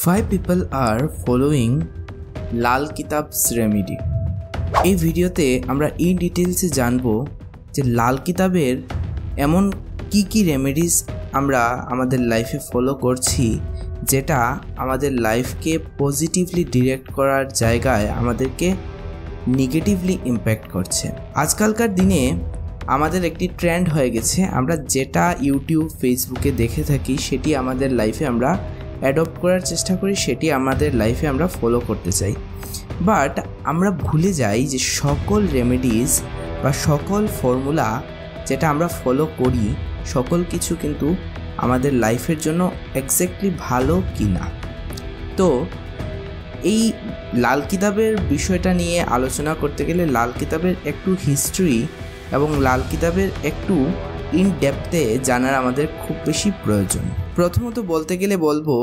5 people are following Lal Kitab's remedy. এই ভিডিওতে আমরা এই ডিটেলসে জানবো যে লাল কিতাবের এমন কি রেমেডিস আমরা আমাদের লাইফে ফলো করছি যেটা আমাদের লাইফকে পজিটিভলি ডিরেক্ট করার জায়গায় আমাদেরকে নেগেটিভলি ইম্প্যাক্ট করছে। আজকালকার দিনে আমাদের একটি ট্রেন্ড হয়ে গেছে, আমরা যেটা ইউটিউব ফেসবুকে দেখে থাকি সেটি আমাদের লাইফে আমরা অ্যাডপ্ট করার চেষ্টা করি, সেটি আমাদের লাইফে আমরা ফলো করতে চাই। বাট আমরা ভুলে যাই যে সকল রেমেডিস বা সকল ফর্মুলা যেটা আমরা ফলো করি সকল কিছু কিন্তু আমাদের লাইফের জন্য এক্স্যাক্টলি ভালো কি না। তো এই লাল কিতাবের বিষয়টা নিয়ে আলোচনা করতে গেলে লাল কিতাবের একটু হিস্ট্রি এবং লাল কিতাবের একটু ইন ডেপথে জানার আমাদের খুব বেশি প্রয়োজন। প্রথমত বলতে গেলে বলবো,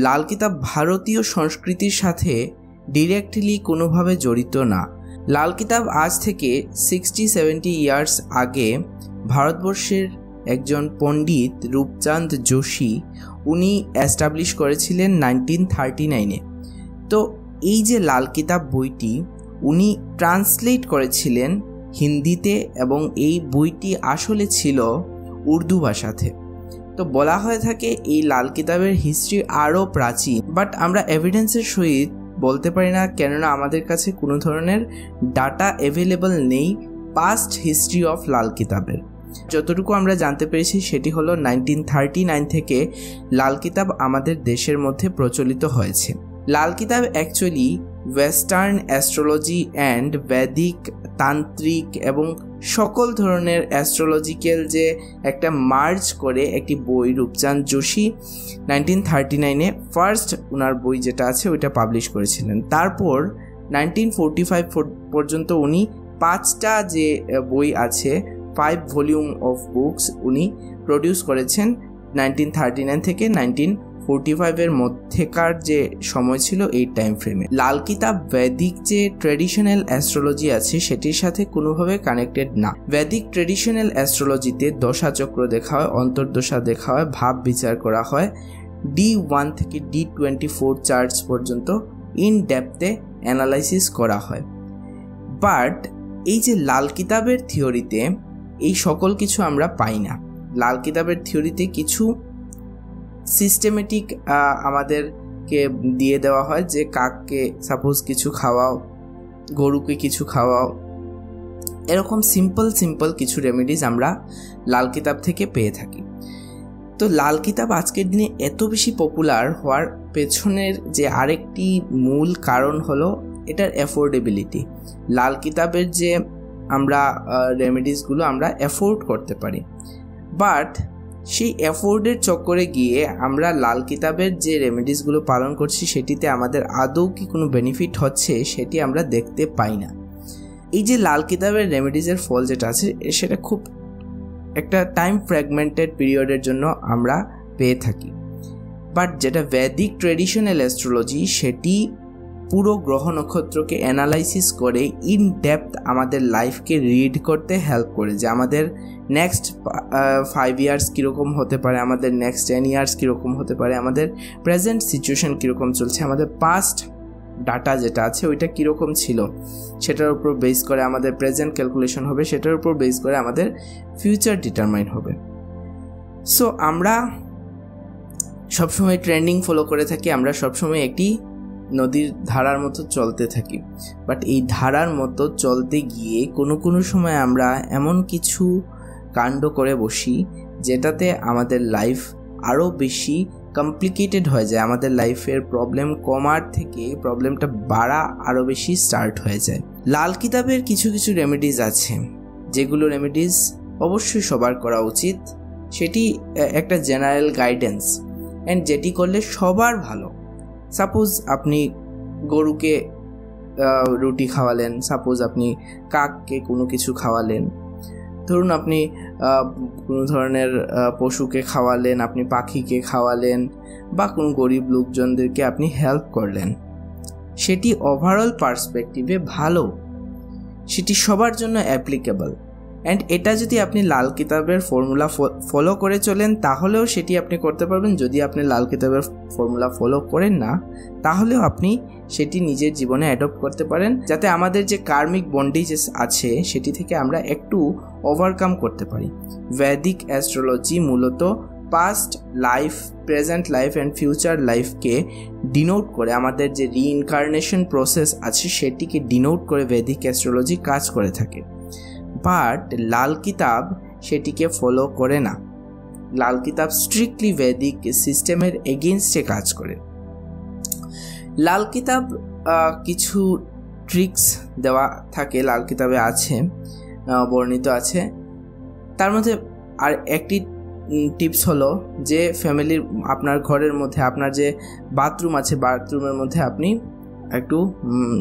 লাল কিতাব ভারতীয় সংস্কৃতির সাথে ডিরেক্টলি কোনোভাবে জড়িত না। লাল কিতাব আজ থেকে 60-70 ইয়ার্স আগে ভারতবর্ষের একজন পণ্ডিত রূপচাঁদ যোশী উনি এস্টাবলিশ করেছিলেন 1939-এ। তো এই যে লাল কিতাব বইটি উনি ট্রান্সলেট করেছিলেন হিন্দিতে এবং এই বইটি আসলে ছিল উর্দু ভাষাতে। তো বলা হয়ে থাকে এই লাল কিতাবের হিস্ট্রি আরও প্রাচীন, বাট আমরা এভিডেন্সের সহিত বলতে পারি না, কেননা আমাদের কাছে কোনো ধরনের ডাটা অ্যাভেলেবল নেই পাস্ট হিস্ট্রি অফ লাল কিতাবের। যতটুকু আমরা জানতে পেরেছি সেটি হলো 1939 থেকে লাল কিতাব আমাদের দেশের মধ্যে প্রচলিত হয়েছে। লাল কিতাব অ্যাকচুয়ালি ওয়েস্টার্ন অ্যাস্ট্রোলজি অ্যান্ড বৈদিক তান্ত্রিক এবং সকল ধরনের অ্যাস্ট্রোলজিক্যাল যে একটা মার্জ করে একটি বই রূপচাঁদ যোশী 1939-এ ফার্স্ট ওনার বই যেটা আছে ওইটা পাবলিশ করেছিলেন। তারপর 1945 পর্যন্ত উনি 5টা যে বই আছে 5 ভলিউম অফ বুকস উনি প্রডিউস করেছেন 1939 থেকে 1945-এর মধ্যেকার যে সময় ছিল এই টাইম ফ্রেমে। লাল কিতাব বৈদিক যে ট্র্যাডিশনাল অ্যাস্ট্রোলজি আছে সেটির সাথে কোনোভাবে কানেক্টেড না। বৈদিক ট্র্যাডিশনাল অ্যাস্ট্রোলজিতে দশাচক্র দেখা হয়, অন্তর্দশা দেখা হয়, ভাব বিচার করা হয়, D1 থেকে D24 চার্টস পর্যন্ত ইন ডেপথে অ্যানালাইসিস করা হয়। বাট এই যে লাল কিতাবের থিওরিতে এই সকল কিছু আমরা পাই না। লাল কিতাবের থিওরিতে কিছু সিস্টেমেটিক আমাদেরকে দিয়ে দেওয়া হয় যে কাককে সাপোজ কিছু খাওয়াও, গরুকে কিছু খাওয়াও, এরকম সিম্পল কিছু রেমেডিস আমরা লাল কিতাব থেকে পেয়ে থাকি। তো লাল কিতাব আজকের দিনে এত বেশি পপুলার হওয়ার পেছনের যে আরেকটি মূল কারণ হলো এটার অ্যাফোর্ডেবিলিটি। লাল কিতাবের যে আমরা রেমেডিসগুলো আমরা অ্যাফোর্ড করতে পারি, বাট সেই অ্যাফোর্ডের চক্করে গিয়ে আমরা লাল কিতাবের যে রেমেডিসগুলো পালন করছি সেটিতে আমাদের আদৌ কি কোনো বেনিফিট হচ্ছে সেটি আমরা দেখতে পাই না। এই যে লাল কিতাবের রেমেডিসের ফল যেটা আছে সেটা খুব একটা টাইম ফ্র্যাগমেন্টেড পিরিয়ডের জন্য আমরা পেয়ে থাকি। বাট যেটা বৈদিক ট্র্যাডিশনাল অ্যাস্ট্রোলজি সেটি পুরো গ্রহ নক্ষত্রকে অ্যানালাইসিস করে ইন ডেপথ আমাদের লাইফকে রিড করতে হেল্প করে, যে আমাদের নেক্সট 5 ইয়ার্স কীরকম হতে পারে, আমাদের নেক্সট 10 ইয়ার্স কীরকম হতে পারে, আমাদের প্রেজেন্ট সিচুয়েশন কীরকম চলছে, আমাদের পাস্ট ডাটা যেটা আছে ওইটা কীরকম ছিল সেটার উপর বেস করে আমাদের প্রেজেন্ট ক্যালকুলেশন হবে, সেটার উপর বেস করে আমাদের ফিউচার ডিটারমাইন হবে। সো আমরা সবসময় ট্রেন্ডিং ফলো করে থাকি, আমরা সবসময় একটি নদীর ধারার মতো চলতে থাকি। বাট এই ধারার মতো চলতে গিয়ে কোনো সময় আমরা এমন কিছু কাণ্ড করে বসি যেটাতে আমাদের লাইফ আরও বেশি কমপ্লিকেটেড হয়ে যায়, আমাদের লাইফের প্রবলেম কমার থেকে প্রবলেমটা বাড়া আরও বেশি স্টার্ট হয়ে যায়। লাল কিতাবের কিছু রেমেডিস আছে যেগুলো রেমেডিস অবশ্যই সবার করা উচিত, সেটি একটা জেনারেল গাইডেন্স অ্যান্ড যেটি করলে সবার ভালো। সাপোজ আপনি গরুকে রুটি খাওয়ালেন, সাপোজ আপনি কাককে কোনো কিছু খাওয়ালেন, ধরুন আপনি কোনো ধরনের পশুকে খাওয়ালেন, আপনি পাখিকে খাওয়ালেন বা কোনো গরিব লোকজনদেরকে আপনি হেল্প করলেন, সেটি ওভারঅল পার্সপেক্টিভে ভালো, সেটি সবার জন্য অ্যাপ্লিকেবল। অ্যান্ড এটা যদি আপনি লাল কিতাবের ফর্মুলা ফলো করে চলেন তাহলেও সেটি আপনি করতে পারবেন। যদি আপনি লাল কিতাবের ফর্মুলা ফলো করেন না তাহলেও আপনি সেটি নিজের জীবনে অ্যাডপ্ট করতে পারেন, যাতে আমাদের যে কার্মিক বন্ডেজ আছে সেটি থেকে আমরা একটু ওভারকাম করতে পারি। ভেদিক অ্যাস্ট্রোলজি মূলত past life, present life and future লাইফকে ডিনোট করে, আমাদের যে রিইনকার্নেশন প্রসেস আছে সেটিকে ডিনোট করে ভেদিক অ্যাস্ট্রোলজি কাজ করে থাকে। বাট লাল কিতাব সেটিকে ফলো করে না। লাল কিতাব স্ট্রিক্টলি ভেদিক সিস্টেমের এগেনস্টে কাজ করে। লাল কিতাব কিছু ট্রিক্স দেওয়া থাকে, লাল কিতাবে আছে, বর্ণিত আছে। তার মধ্যে আর একটি টিপস হলো যে ফ্যামিলির, আপনার ঘরের মধ্যে আপনার যে বাথরুম আছে, বাথরুমের মধ্যে আপনি একটু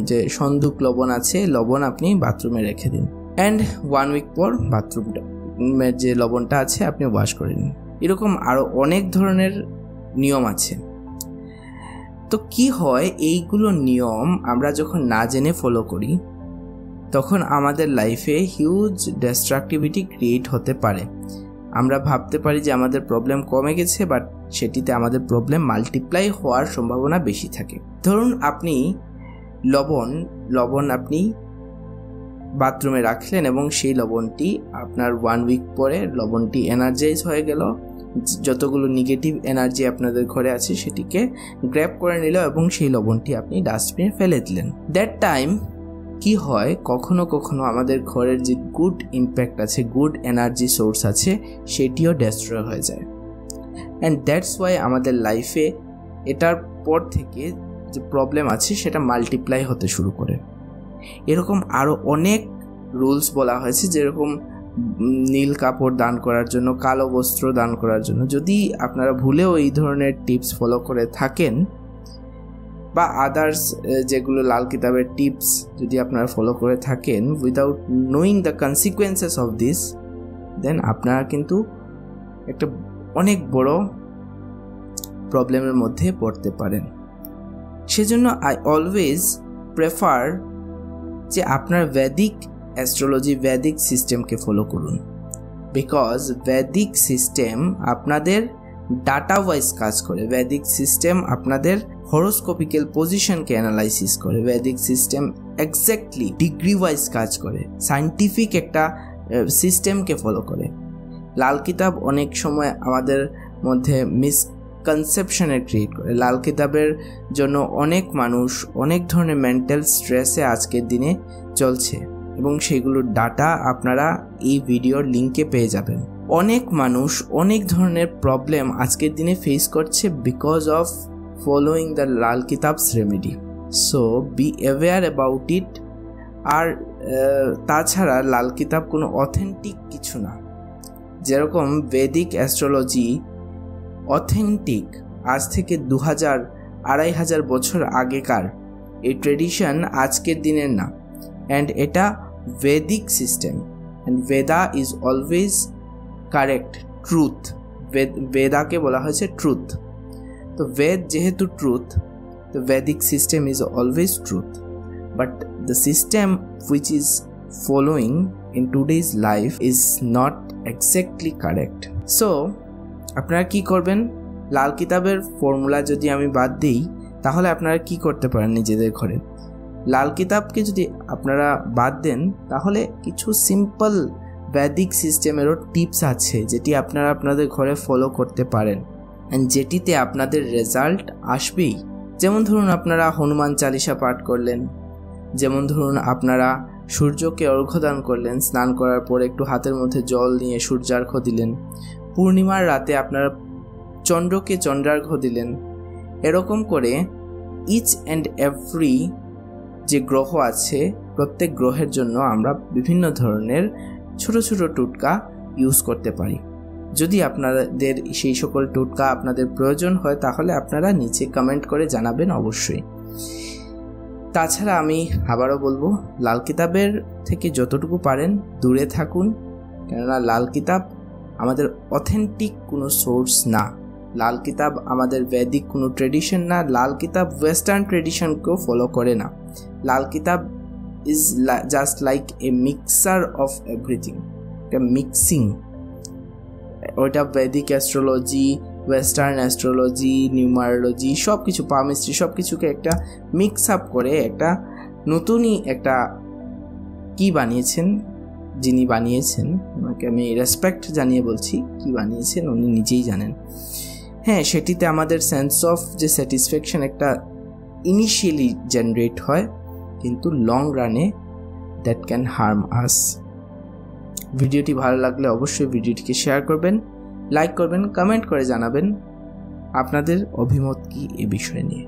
যে সন্দুক লবণ আছে, লবণ আপনি বাথরুমে রেখে দিন, অ্যান্ড 1 উইক পর বাথরুমের যে লবণটা আছে আপনি ওয়াশ করে নিন। এরকম আরও অনেক ধরনের নিয়ম আছে। তো কি হয়, এইগুলো নিয়ম আমরা যখন না জেনে ফলো করি তখন আমাদের লাইফে হিউজ ডিস্ট্রাকটিভিটি ক্রিয়েট হতে পারে। আমরা ভাবতে পারি যে আমাদের প্রবলেম কমে গেছে, বাট সেটিতে আমাদের প্রবলেম মাল্টিপ্লাই হওয়ার সম্ভাবনা বেশি থাকে। ধরুন আপনি লবণ আপনি বাথরুমে রাখলেন এবং সেই লবণটি আপনার 1 উইক পরে লবণটি এনার্জাইজ হয়ে গেল, যতগুলো নেগেটিভ এনার্জি আপনাদের ঘরে আছে সেটিকে গ্র্যাব করে নিল এবং সেই লবণটি আপনি ডাস্টবিনে ফেলে দিলেন। দ্যাট টাইম কি হয়, কখনো কখনো আমাদের ঘরের যে গুড ইম্প্যাক্ট আছে, গুড এনার্জি সোর্স আছে, সেটিও ডেস্ট্রয় হয়ে যায়। অ্যান্ড দ্যাটস ওয়াই আমাদের লাইফে এটার পর থেকে যে প্রবলেম আছে সেটা মাল্টিপ্লাই হতে শুরু করে। এরকম আরও অনেক রুলস বলা হয়েছে, যেরকম নীল কাপড় দান করার জন্য, কালো বস্ত্র দান করার জন্য। যদি আপনারা ভুলেও এই ধরনের টিপস ফলো করে থাকেন বা আদার্স যেগুলো লাল কিতাবের টিপস যদি আপনারা ফলো করে থাকেন without knowing the consequences of this, then আপনারা কিন্তু একটা অনেক বড় প্রবলেমের মধ্যে পড়তে পারেন। সেজন্য আই অলওয়েজ প্রেফার যে আপনার ভেদিক অ্যাস্ট্রোলজি, ভেদিক সিস্টেমকে ফলো করুন। বিকজ ভেদিক সিস্টেম আপনাদের ডাটা ওয়াইজ কাজ করে। ভেদিক সিস্টেম আপনাদের হরোস্কোপিক্যাল পজিশনকে অ্যানালাইসিস করে। Vedic system exactly degree wise কাজ করে, সায়েন্টিফিক একটা সিস্টেমকে ফলো করে। লাল কিতাব অনেক সময় আমাদের মধ্যে মিসকনসেপশনের ক্রিয়েট করে। লাল কিতাবের জন্য অনেক মানুষ অনেক ধরনের মেন্টাল স্ট্রেসে আজকের দিনে চলছে এবং সেগুলোর ডাটা আপনারা এই ভিডিওর লিঙ্কে পেয়ে যাবেন। অনেক মানুষ অনেক ধরনের প্রবলেম আজকের দিনে ফেস করছে because of following the Lal Kitab's remedy. So be aware about it. আর তাছাড়া লাল কিতাব কোনো অথেন্টিক কিছু না। যেরকম ভেদিক অ্যাস্ট্রোলজি অথেন্টিক, আজ থেকে 2000-2500 বছর আগেকার এই ট্রেডিশন আজকের দিনের না। অ্যান্ড এটা ভেদিক সিস্টেম, অ্যান্ড ভেদা ইজ অলওয়েজ কারেক্ট, ট্রুথ। বেদাকে বলা হয়েছে ট্রুথ। তো বেদ যেহেতু truth, the Vedic system is always truth, but the system which is following in today's life is not exactly correct. So আপনারা কি করবেন, লাল কিতাবের ফর্মুলা যদি আমি বাদ দিই তাহলে আপনারা কি করতে পারেন নিজেদের ঘরে। লাল কিতাবকে যদি আপনারা বাদ দেন তাহলে কিছু সিম্পল ভেদিক সিস্টেমেরও টিপস আছে যেটি আপনারা আপনাদের ঘরে ফলো করতে পারেন, যেটিতে আপনাদের রেজাল্ট আসবেই। যেমন ধরুন আপনারা হনুমান চালিসা পাঠ করলেন, যেমন ধরুন আপনারা সূর্যকে অর্ঘ্যদান করলেন, স্নান করার পর একটু হাতের মধ্যে জল নিয়ে সূর্যার্ঘ্য দিলেন, পূর্ণিমার রাতে আপনারা চন্দ্রকে চন্দ্রার্ঘ্য দিলেন। এরকম করে ইচ অ্যান্ড এভরি যে গ্রহ আছে প্রত্যেক গ্রহের জন্য আমরা বিভিন্ন ধরনের ছোট ছোট টোটকা ইউজ করতে পারি। যদি আপনাদের সেই সকল টোটকা আপনাদের প্রয়োজন হয় তাহলে আপনারা নিচে কমেন্ট করে জানাবেন অবশ্যই। তাছাড়া আমি আবারও বলবো, লাল কিতাবের থেকে যতটুকু পারেন দূরে থাকুন, কেননা লাল কিতাব আমাদের অথেন্টিক কোনো সোর্স না। লাল কিতাব আমাদের ভেদিক কোনো ট্রেডিশন না। লাল কিতাব ওয়েস্টার্ন ট্রেডিশনকেও ফলো করে না। লাল কিতাব is just like a mixer of everything. একটা মিক্সিং, ওইটা বৈদিক অ্যাস্ট্রোলজি, ওয়েস্টার্ন অ্যাস্ট্রোলজি, নিউমারোলজি সব কিছু, পামিস্ট্রি সব কিছুকে একটা মিক্স আপ করে একটা নতুনই একটা কি বানিয়েছেন। যিনি বানিয়েছেন ওনাকে আমি রেসপেক্ট জানিয়ে বলছি, কি বানিয়েছেন উনি নিজেই জানেন। হ্যাঁ, সেটিতে আমাদের সেন্স অফ যে স্যাটিসফ্যাকশন একটা ইনিশিয়ালি জেনারেট হয়, কিন্তু লং রানে দ্যাট ক্যান হার্ম আস। ভিডিওটি ভালো লাগলে অবশ্যই ভিডিওটিকে শেয়ার করবেন, লাইক করবেন, কমেন্ট করে জানাবেন আপনাদের অভিমত কি এ বিষয় নিয়ে।